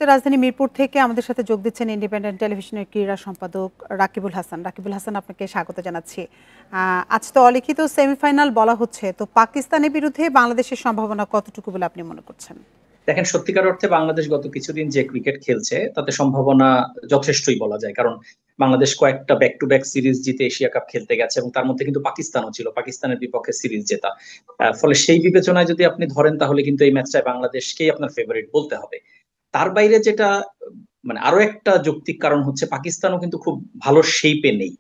তো রাজধানী মিরপুর থেকে আমাদের সাথে যোগ দিচ্ছেন ইন্ডিপেন্ডেন্ট টেলিভিশনের ক্রীড়া সম্পাদক রাকিবুল হাসান। রাকিবুল হাসান, আপনাকে স্বাগত জানাচ্ছি। আজ তো অলিখিত সেমিফাইনাল বলা হচ্ছে, তো পাকিস্তানের বিরুদ্ধে বাংলাদেশের সম্ভাবনা কতটুকু বলে আপনি মনে করছেন? দেখেন, সত্যিকার অর্থে বাংলাদেশ গত কিছুদিন যে ক্রিকেট খেলছে তাতে সম্ভাবনা যথেষ্টই বলা যায়। কারণ বাংলাদেশ কয়েকটা ব্যাক টু ব্যাক সিরিজ জিতে এশিয়া কাপ খেলতে গেছে এবং তার মধ্যে কিন্তু পাকিস্তানও ছিল, পাকিস্তানের বিপক্ষে সিরিজ জেতা। ফলে সেই বিবেচনায় যদি আপনি ধরেন তাহলে কিন্তু এই ম্যাচটায় বাংলাদেশকেই আপনার ফেভারিট বলতে হবে। তার বাইরে যেটা মানে আরো একটা যৌক্তিক কারণ হচ্ছে পাকিস্তানও কিন্তু খুব ভালো শেপে নেই।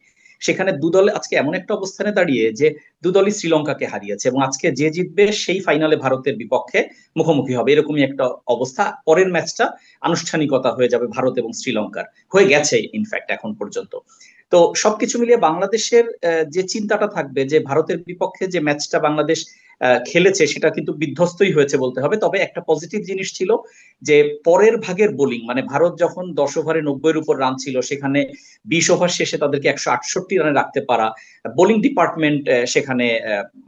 সেখানে দুদল আজকে এমন একটা অবস্থানে দাঁড়িয়ে যে দুদলই শ্রীলঙ্কাকে হারিয়েছে এবং আজকে যে জিতবে সেই ফাইনালে ভারতের বিপক্ষে মুখোমুখি হবে, এরকমই একটা অবস্থা। পরের ম্যাচটা আনুষ্ঠানিকতা হয়ে যাবে ভারত এবং শ্রীলঙ্কার, হয়ে গেছে ইনফ্যাক্ট এখন পর্যন্ত। তো সবকিছু মিলিয়ে বাংলাদেশের যে চিন্তাটা থাকবে যে ভারতের বিপক্ষে যে ম্যাচটা বাংলাদেশ খেলেছে সেটা কিন্তু বিধ্বস্তই হয়েছে বলতে হবে। তবে একটা পজিটিভ জিনিস ছিল যে পরের ভাগের বোলিং, মানে ভারত যখন 10 ওভারে 90-এর উপর রান ছিল সেখানে 20 ওভার শেষে তাদেরকে 168 রানে রাখতে পারা, বোলিং ডিপার্টমেন্ট সেখানে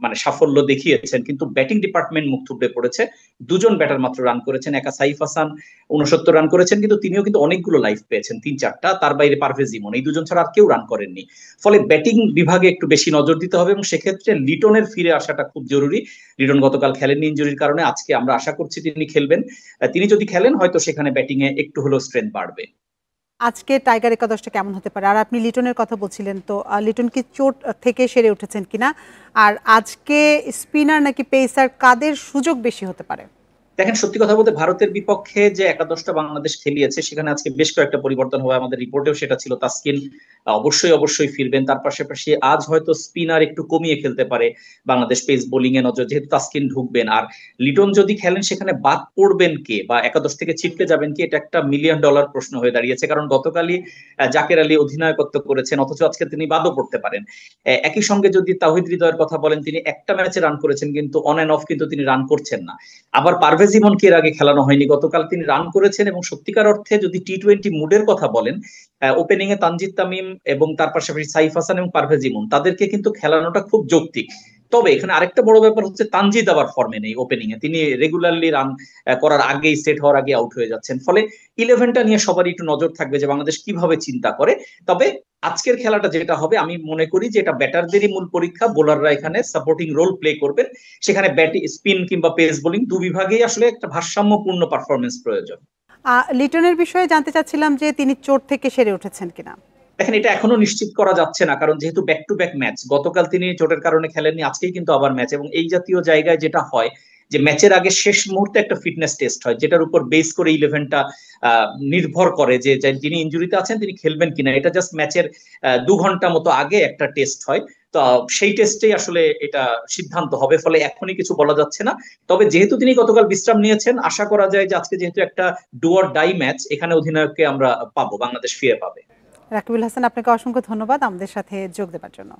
মানে সাফল্য দেখিয়েছেন, কিন্তু ব্যাটিং ডিপার্টমেন্ট মুখ থুবড়ে পড়েছে। দুজন ব্যাটার মাত্র রান করেছেন, একা সাইফ হাসান 69 রান করেছেন, কিন্তু তিনিও কিন্তু অনেকগুলো লাইফ পেয়েছেন, 3-4টা। তার বাইরে পারভেজ ইমন, এই দুজন ছাড়া আর কেউ রান করেননি। ফলে ব্যাটিং বিভাগে একটু বেশি নজর দিতে হবে এবং সেক্ষেত্রে লিটনের ফিরে আসাটা খুব জরুরি। লিটন গতকাল খেলেননি ইনজুরির কারণে, আজকে আমরা আশা করছি তিনি খেলবেন। তিনি যদি খেলেন হয়তো সেখানে ব্যাটিং এ একটু হলেও স্ট্রেংথ বাড়বে। আজকে টাইগার একাদশটা কেমন হতে পারে? আর আপনি লিটনের কথা বলছিলেন, তো লিটন কি চোট থেকে সেরে উঠেছেন কিনা? আর আজকে স্পিনার নাকি পেসার, কাদের সুযোগ বেশি হতে পারে? দেখেন, সত্যি কথা বলতে ভারতের বিপক্ষে যে একাদশটা বাংলাদেশ খেলিয়েছে সেখানে আজকে বেশ কয়েকটা পরিবর্তন হবে, আমাদের রিপোর্টেও সেটা ছিল। তাসকিন অবশ্যই অবশ্যই ফিরবেন, তার পাশাপাশি আজ হয়তো স্পিনার একটু কমিয়ে খেলতে পারে বাংলাদেশ, পেস বোলিং এ নজর, যেহেতু তাসকিন ঢুকবেন। আর লিটন যদি খেলেন সেখানে বাদ পড়বেন কে বা একাদশ থেকে ছিটকে যাবেন কি, এটা একটা $1,000,000 প্রশ্ন হয়ে দাঁড়িয়েছে। কারণ গতকালই জাকের আলী অধিনায়কত্ব করেছেন, অথচ আজকে তিনি বাদও পড়তে পারেন। একই সঙ্গে যদি তাওহিদ হৃদয়ের কথা বলেন, তিনি একটা ম্যাচে রান করেছেন কিন্তু অন অ্যান্ড অফ কিন্তু তিনি রান করছেন না। আবার পারভেজ ইমনকে এর আগে খেলানো হয়নি, গতকাল তিনি রান করেছেন। এবং সত্যিকার অর্থে যদি টি-20 মুডের কথা বলেন, ওপেনিং এ তানজিদ তামিম এবং তার পাশাপাশি সাইফ হাসান এবং পারভেজ ইমন, তাদেরকে কিন্তু খেলানোটা খুব যৌক্তিক। তবে এখানে আরেকটা বড় ব্যাপার হচ্ছে তানজিদ আবার ফর্মে নেই ওপেনিং এ, তিনি রেগুলারলি রান করার আগেই, সেট হওয়ার আগে আউট হয়ে যাচ্ছেন। ফলে ইলেভেনটা নিয়ে সবারই একটু নজর থাকবে যে বাংলাদেশ কিভাবে চিন্তা করে। তবে আজকের খেলাটা যেটা হবে আমি মনে করি যে এটা ব্যাটারদেরই মূল পরীক্ষা, বোলাররা এখানে সাপোর্টিং রোল প্লে করবেন। সেখানে ব্যাটিং, স্পিন কিংবা পেস বোলিং দু বিভাগেই আসলে একটা ভারসাম্যপূর্ণ পারফরমেন্স প্রয়োজন। লিটনের বিষয়ে জানতে চাচ্ছিলাম যে তিনি চোট থেকে সেরে উঠেছেন কিনা। দেখেন, এটা এখনো নিশ্চিত করা যাচ্ছে না, কারণ যেহেতু ব্যাক টু ব্যাক ম্যাচ, গতকাল তিনি চোটের কারণে খেলেননি, আজকেই কিন্তু আবার ম্যাচ। এবং এই জাতীয় জায়গায় যেটা হয় যে ম্যাচের আগে শেষ মুহূর্তে একটা ফিটনেস টেস্ট হয়, যেটার উপর বেস করে ইলেভেনটা নির্ভর করে যে যিনি ইনজুরিতে আছেন তিনি খেলবেন কিনা। এটা জাস্ট ম্যাচের 2 ঘন্টা মতো আগে একটা টেস্ট হয়। তো সেই টেস্টেই আসলে এটা সিদ্ধান্ত হবে, ফলে এখনই কিছু বলা যাচ্ছে না। তবে যেহেতু তিনি গতকাল বিশ্রাম নিয়েছেন, আশা করা যায় যে আজকে যেহেতু একটা ডু অর ডাই ম্যাচ, এখানে অধিনায়ককে আমরা পাবো, বাংলাদেশ ফিরে পাবে। রাকিবুল হাসান, আপনাকে অসংখ্য ধন্যবাদ আমাদের সাথে যোগ দেওয়ার জন্য।